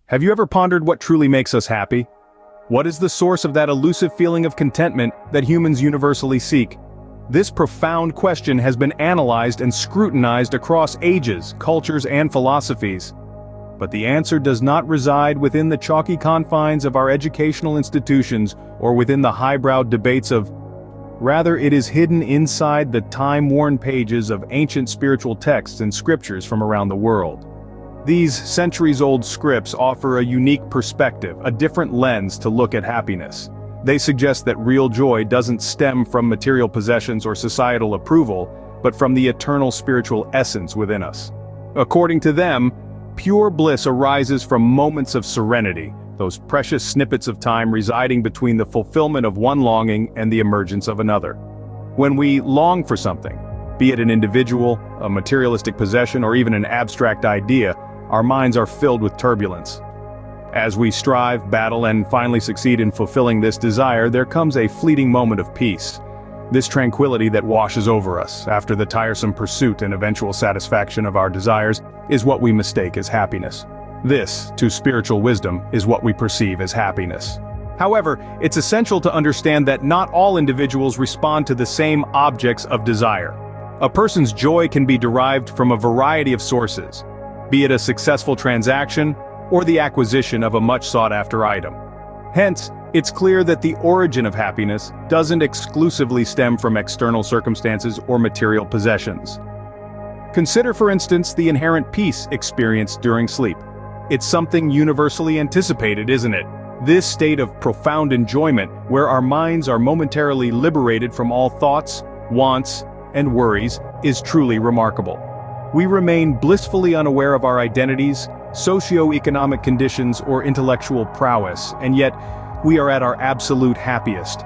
Have you ever pondered what truly makes us happy? What is the source of that elusive feeling of contentment that humans universally seek? This profound question has been analyzed and scrutinized across ages, cultures, and philosophies. But the answer does not reside within the chalky confines of our educational institutions or within the highbrow debates of. Rather, it is hidden inside the time-worn pages of ancient spiritual texts and scriptures from around the world. These centuries-old scripts offer a unique perspective, a different lens to look at happiness. They suggest that real joy doesn't stem from material possessions or societal approval, but from the eternal spiritual essence within us. According to them, pure bliss arises from moments of serenity, those precious snippets of time residing between the fulfillment of one longing and the emergence of another. When we long for something, be it an individual, a materialistic possession, or even an abstract idea, our minds are filled with turbulence. As we strive, battle, and finally succeed in fulfilling this desire, there comes a fleeting moment of peace. This tranquility that washes over us after the tiresome pursuit and eventual satisfaction of our desires is what we mistake as happiness. This, to spiritual wisdom, is what we perceive as happiness. However, it's essential to understand that not all individuals respond to the same objects of desire. A person's joy can be derived from a variety of sources, be it a successful transaction or the acquisition of a much sought-after item. Hence, it's clear that the origin of happiness doesn't exclusively stem from external circumstances or material possessions. Consider, for instance, the inherent peace experienced during sleep. It's something universally anticipated, isn't it? This state of profound enjoyment, where our minds are momentarily liberated from all thoughts, wants, and worries, is truly remarkable. We remain blissfully unaware of our identities, socio-economic conditions, or intellectual prowess, and yet, we are at our absolute happiest.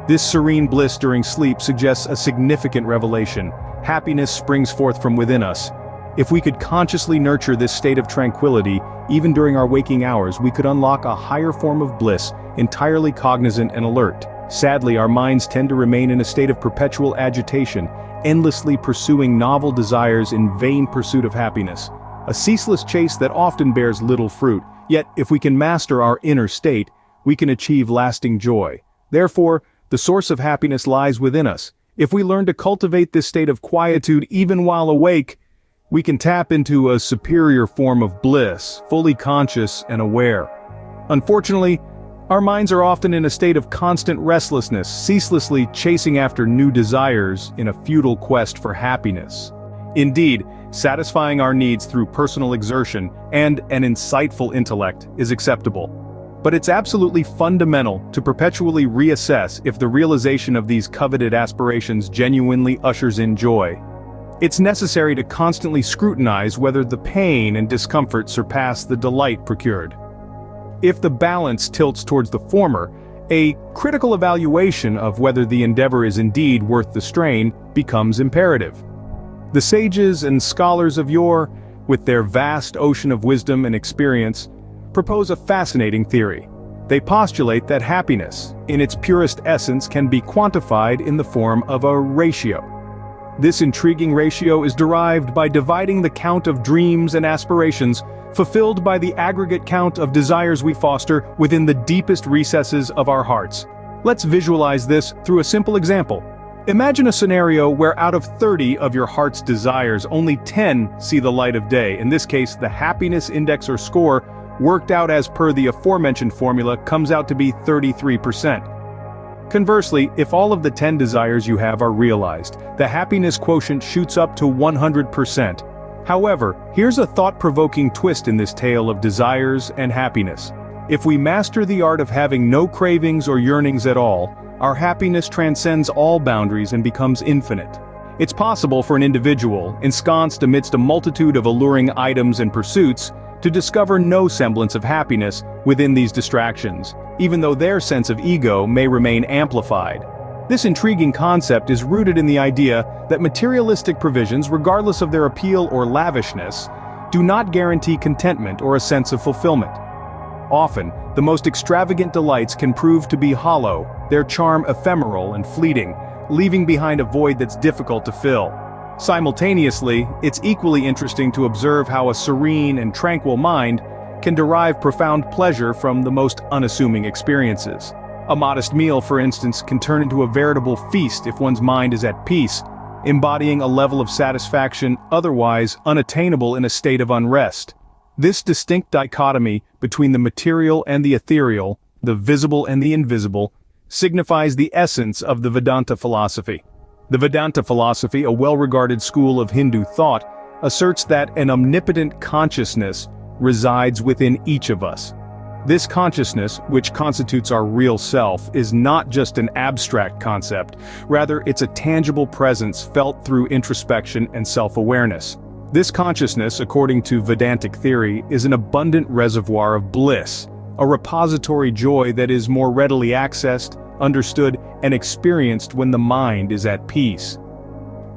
This serene bliss during sleep suggests a significant revelation. Happiness springs forth from within us. If we could consciously nurture this state of tranquility, even during our waking hours, we could unlock a higher form of bliss, entirely cognizant and alert. Sadly, our minds tend to remain in a state of perpetual agitation, endlessly pursuing novel desires in vain pursuit of happiness. A ceaseless chase that often bears little fruit. Yet, if we can master our inner state, we can achieve lasting joy. Therefore, the source of happiness lies within us. If we learn to cultivate this state of quietude even while awake, we can tap into a superior form of bliss, fully conscious and aware. Unfortunately, our minds are often in a state of constant restlessness, ceaselessly chasing after new desires in a futile quest for happiness. Indeed, satisfying our needs through personal exertion and an insightful intellect is acceptable. But it's absolutely fundamental to perpetually reassess if the realization of these coveted aspirations genuinely ushers in joy. It's necessary to constantly scrutinize whether the pain and discomfort surpass the delight procured. If the balance tilts towards the former, a critical evaluation of whether the endeavor is indeed worth the strain becomes imperative. The sages and scholars of yore, with their vast ocean of wisdom and experience, propose a fascinating theory. They postulate that happiness, in its purest essence, can be quantified in the form of a ratio. This intriguing ratio is derived by dividing the count of dreams and aspirations fulfilled by the aggregate count of desires we foster within the deepest recesses of our hearts. Let's visualize this through a simple example. Imagine a scenario where out of 30 of your heart's desires, only 10 see the light of day. In this case, the happiness index or score, worked out as per the aforementioned formula, comes out to be 33%. Conversely, if all of the 10 desires you have are realized, the happiness quotient shoots up to 100%. However, here's a thought-provoking twist in this tale of desires and happiness. If we master the art of having no cravings or yearnings at all, our happiness transcends all boundaries and becomes infinite. It's possible for an individual, ensconced amidst a multitude of alluring items and pursuits, to discover no semblance of happiness within these distractions, even though their sense of ego may remain amplified. This intriguing concept is rooted in the idea that materialistic provisions, regardless of their appeal or lavishness, do not guarantee contentment or a sense of fulfillment. Often, the most extravagant delights can prove to be hollow, their charm ephemeral and fleeting, leaving behind a void that's difficult to fill. Simultaneously, it's equally interesting to observe how a serene and tranquil mind can derive profound pleasure from the most unassuming experiences. A modest meal, for instance, can turn into a veritable feast if one's mind is at peace, embodying a level of satisfaction otherwise unattainable in a state of unrest. This distinct dichotomy between the material and the ethereal, the visible and the invisible, signifies the essence of the Vedanta philosophy. The Vedanta philosophy, a well-regarded school of Hindu thought, asserts that an omnipotent consciousness resides within each of us. This consciousness, which constitutes our real self, is not just an abstract concept, rather it's a tangible presence felt through introspection and self-awareness. This consciousness, according to Vedantic theory, is an abundant reservoir of bliss, a repository joy that is more readily accessed, understood, and experienced when the mind is at peace.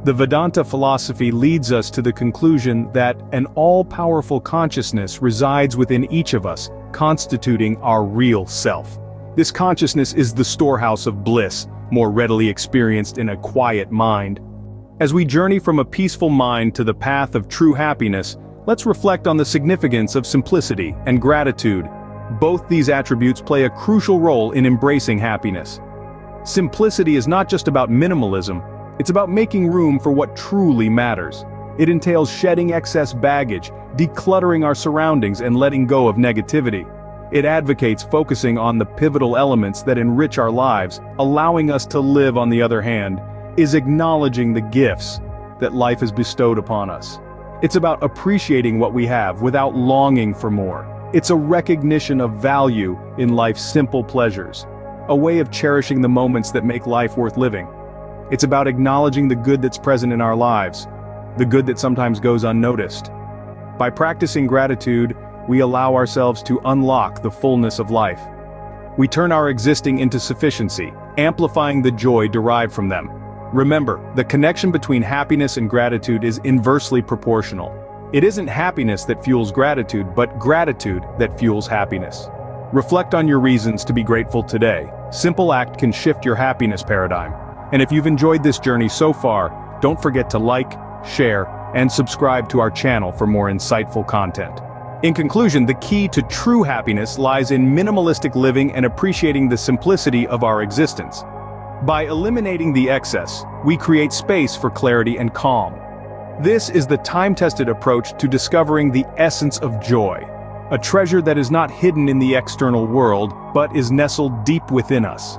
The Vedanta philosophy leads us to the conclusion that an all-powerful consciousness resides within each of us, constituting our real self. This consciousness is the storehouse of bliss, more readily experienced in a quiet mind. As we journey from a peaceful mind to the path of true happiness, let's reflect on the significance of simplicity and gratitude. Both these attributes play a crucial role in embracing happiness. Simplicity is not just about minimalism, it's about making room for what truly matters. It entails shedding excess baggage, decluttering our surroundings, and letting go of negativity. It advocates focusing on the pivotal elements that enrich our lives. Allowing us to live, on the other hand, is acknowledging the gifts that life has bestowed upon us. It's about appreciating what we have without longing for more. It's a recognition of value in life's simple pleasures, a way of cherishing the moments that make life worth living. It's about acknowledging the good that's present in our lives, the good that sometimes goes unnoticed. By practicing gratitude, we allow ourselves to unlock the fullness of life. We turn our existing into sufficiency, amplifying the joy derived from them. Remember, the connection between happiness and gratitude is inversely proportional. It isn't happiness that fuels gratitude, but gratitude that fuels happiness. Reflect on your reasons to be grateful today. Simple act can shift your happiness paradigm. And if you've enjoyed this journey so far, don't forget to like, share, and subscribe to our channel for more insightful content. In conclusion, the key to true happiness lies in minimalistic living and appreciating the simplicity of our existence. By eliminating the excess, we create space for clarity and calm. This is the time-tested approach to discovering the essence of joy, a treasure that is not hidden in the external world, but is nestled deep within us.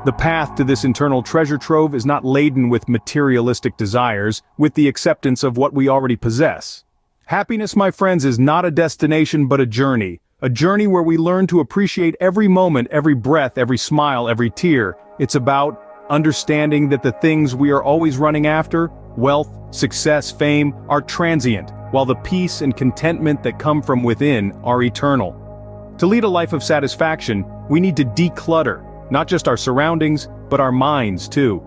The path to this internal treasure trove is not laden with materialistic desires, with the acceptance of what we already possess. Happiness, my friends, is not a destination but a journey where we learn to appreciate every moment, every breath, every smile, every tear. It's about understanding that the things we are always running after, wealth, success, fame, are transient, while the peace and contentment that come from within are eternal. To lead a life of satisfaction, we need to declutter, not just our surroundings, but our minds too.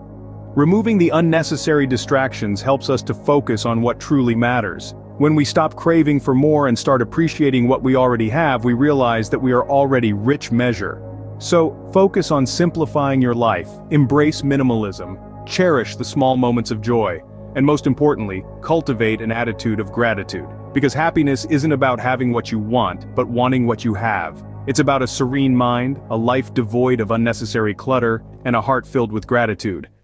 Removing the unnecessary distractions helps us to focus on what truly matters. When we stop craving for more and start appreciating what we already have, we realize that we are already rich measure. So, focus on simplifying your life, embrace minimalism, cherish the small moments of joy, and most importantly, cultivate an attitude of gratitude. Because happiness isn't about having what you want, but wanting what you have. It's about a serene mind, a life devoid of unnecessary clutter, and a heart filled with gratitude.